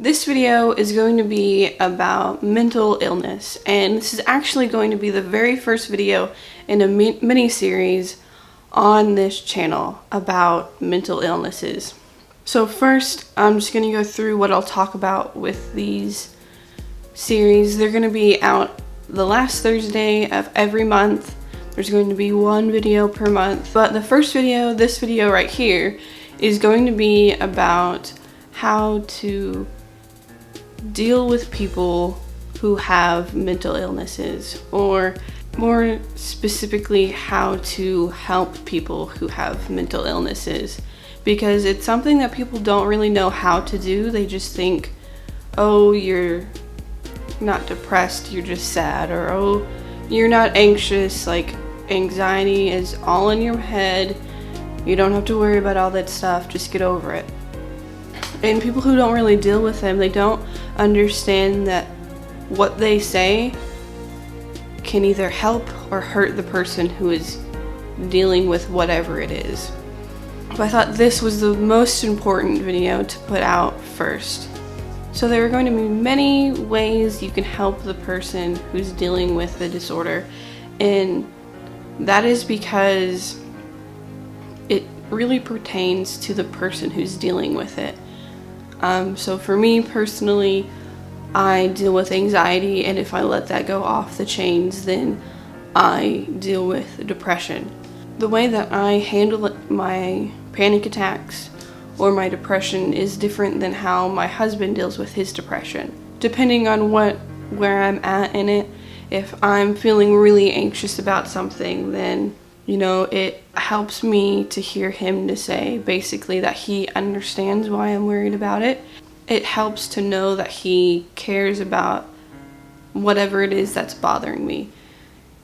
This video is going to be about mental illness, and this is actually going to be the very first video in a mini-series on this channel about mental illnesses. So first, I'm just going to go through what I'll talk about with these series. They're going to be out the last Thursday of every month. There's going to be one video per month, but the first video, this video right here, is going to be about how to deal with people who have mental illnesses, or more specifically, how to help people who have mental illnesses, because it's something that people don't really know how to do. They just think, oh, you're not depressed, you're just sad, or oh, you're not anxious. Like, anxiety is all in your head, you don't have to worry about all that stuff, just get over it. And people who don't really deal with them, they don't understand that what they say can either help or hurt the person who is dealing with whatever it is. But I thought this was the most important video to put out first. So there are going to be many ways you can help the person who's dealing with the disorder, and that is because it really pertains to the person who's dealing with it. So for me personally, I deal with anxiety, and if I let that go off the chains, then I deal with depression. The way that I handle my panic attacks or my depression is different than how my husband deals with his depression. Depending on where I'm at in it, if I'm feeling really anxious about something, then it helps me to hear him to say basically that he understands why I'm worried about it. It helps to know that he cares about whatever it is that's bothering me,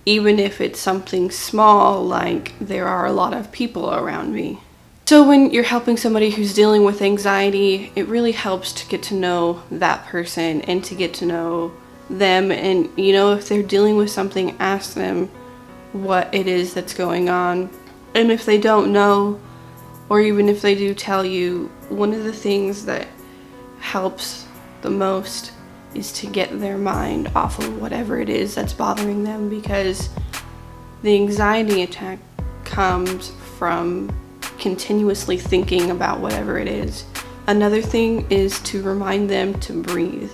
even if it's something small, like there are a lot of people around me. So when you're helping somebody who's dealing with anxiety, it really helps to get to know that person and to get to know them. And if they're dealing with something, ask them what it is that's going on. And if they don't know, or even if they do tell you, one of the things that helps the most is to get their mind off of whatever it is that's bothering them, because the anxiety attack comes from continuously thinking about whatever it is. Another thing is to remind them to breathe,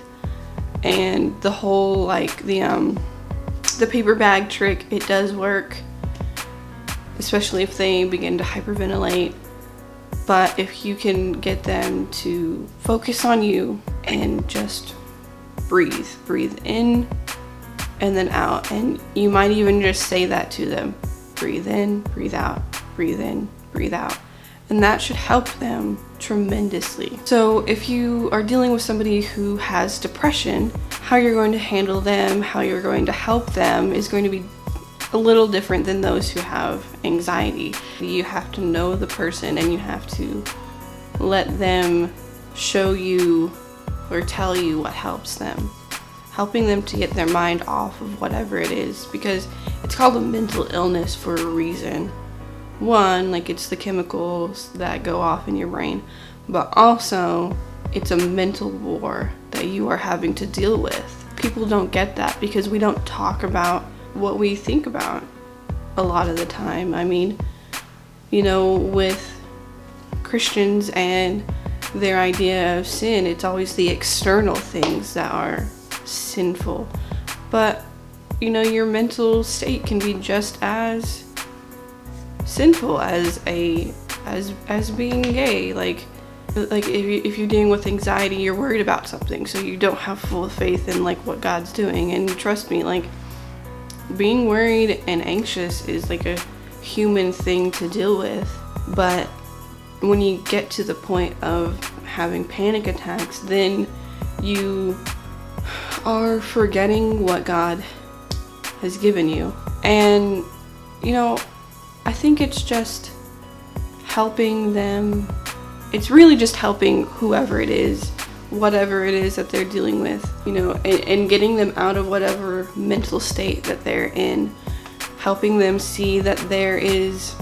and the whole the paper bag trick, it does work, especially if they begin to hyperventilate. But if you can get them to focus on you and just breathe in and then out, and you might even just say that to them: breathe in, breathe out, breathe in, breathe out. And that should help them tremendously. So if you are dealing with somebody who has depression, how you're going to handle them, how you're going to help them is going to be a little different than those who have anxiety. You have to know the person, and you have to let them show you or tell you what helps them. Helping them to get their mind off of whatever it is, because it's called a mental illness for a reason. One, it's the chemicals that go off in your brain, but also it's a mental war that you are having to deal with. People don't get that because we don't talk about what we think about a lot of the time. I mean, with Christians and their idea of sin, it's always the external things that are sinful. But, your mental state can be just as sinful as being gay. Like if you're dealing with anxiety, you're worried about something, so you don't have full faith in what God's doing. And trust me, being worried and anxious is a human thing to deal with. But when you get to the point of having panic attacks, then you are forgetting what God has given you. And I think it's just helping them. It's really just helping whoever it is, whatever it is that they're dealing with, and getting them out of whatever mental state that they're in. Helping them see that there is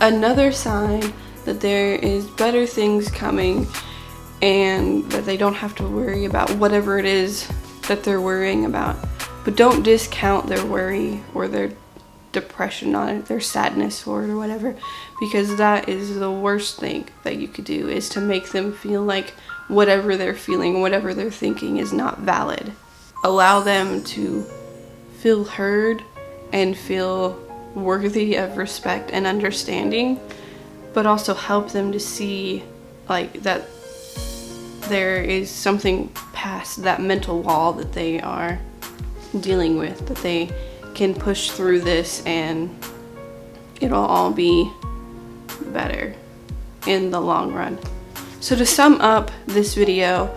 another side, that there is better things coming, and that they don't have to worry about whatever it is that they're worrying about. But don't discount their worry or their depression on it, their sadness for it or whatever, because that is the worst thing that you could do, is to make them feel like whatever they're feeling, whatever they're thinking is not valid. Allow them to feel heard and feel worthy of respect and understanding, but also help them to see like that there is something past that mental wall that they are dealing with, that they can push through this and it'll all be better in the long run. So to sum up this video,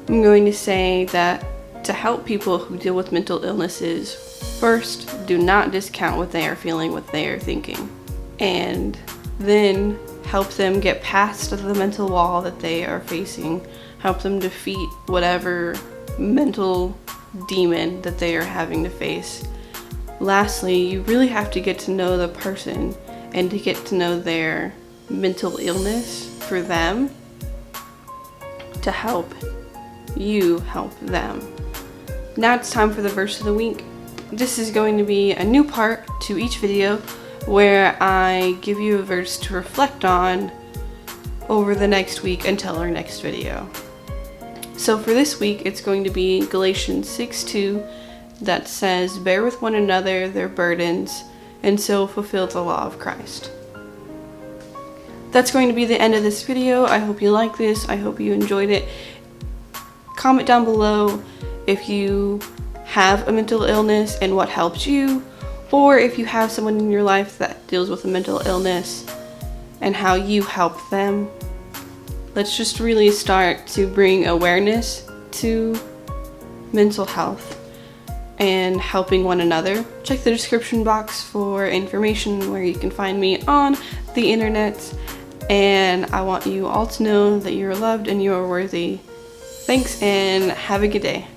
I'm going to say that to help people who deal with mental illnesses, first, do not discount what they are feeling, what they are thinking, and then help them get past the mental wall that they are facing, help them defeat whatever mental demon that they are having to face. Lastly, you really have to get to know the person and to get to know their mental illness for them to help you help them. Now it's time for the verse of the week. This is going to be a new part to each video where I give you a verse to reflect on over the next week until our next video. So for this week, it's going to be Galatians 6:2 that says, "Bear with one another their burdens, and so fulfill the law of Christ." That's going to be the end of this video. I hope you like this. I hope you enjoyed it. Comment down below if you have a mental illness and what helped you, or if you have someone in your life that deals with a mental illness and how you help them. Let's just really start to bring awareness to mental health and helping one another. Check the description box for information where you can find me on the internet, and I want you all to know that you're loved and you're worthy. Thanks, and have a good day.